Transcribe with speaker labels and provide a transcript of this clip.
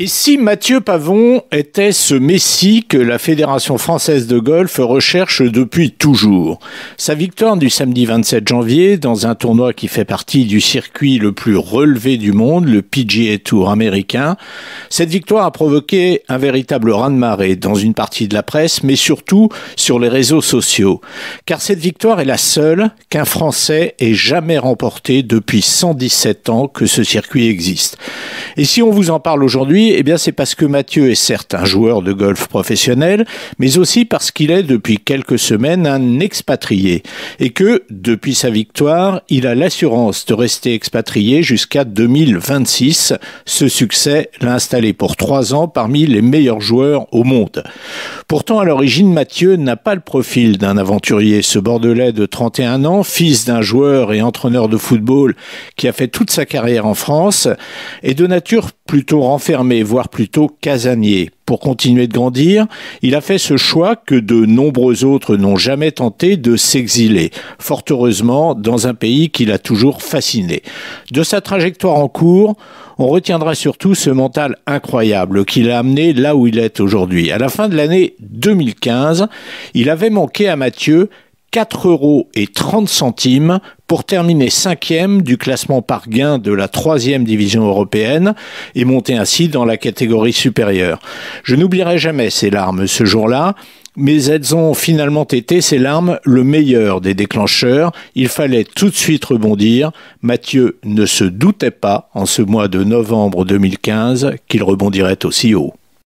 Speaker 1: Et si Mathieu Pavon était ce messie que la Fédération française de golf recherche depuis toujours? Sa victoire du samedi 27 janvier dans un tournoi qui fait partie du circuit le plus relevé du monde, le PGA Tour américain, cette victoire a provoqué un véritable raz-de-marée dans une partie de la presse, mais surtout sur les réseaux sociaux. Car cette victoire est la seule qu'un Français ait jamais remportée depuis 117 ans que ce circuit existe. Et si on vous en parle aujourd'hui, eh bien c'est parce que Mathieu est certes un joueur de golf professionnel, mais aussi parce qu'il est depuis quelques semaines un expatrié. Et que, depuis sa victoire, il a l'assurance de rester expatrié jusqu'à 2026. Ce succès l'a installé pour 3 ans parmi les meilleurs joueurs au monde. Pourtant, à l'origine, Mathieu n'a pas le profil d'un aventurier. Ce Bordelais de 31 ans, fils d'un joueur et entraîneur de football qui a fait toute sa carrière en France, est de nature plutôt renfermé, voire plutôt casanier. Pour continuer de grandir, il a fait ce choix que de nombreux autres n'ont jamais tenté de s'exiler, fort heureusement dans un pays qui l'a toujours fasciné. De sa trajectoire en cours, on retiendra surtout ce mental incroyable qui l'a amené là où il est aujourd'hui. À la fin de l'année 2015, il avait manqué à Mathieu 4,30 € pour terminer 5e du classement par gain de la 3e division européenne et monter ainsi dans la catégorie supérieure. Je n'oublierai jamais ces larmes ce jour-là, mais elles ont finalement été, ces larmes, le meilleur des déclencheurs. Il fallait tout de suite rebondir. Mathieu ne se doutait pas, en ce mois de novembre 2015, qu'il rebondirait aussi haut.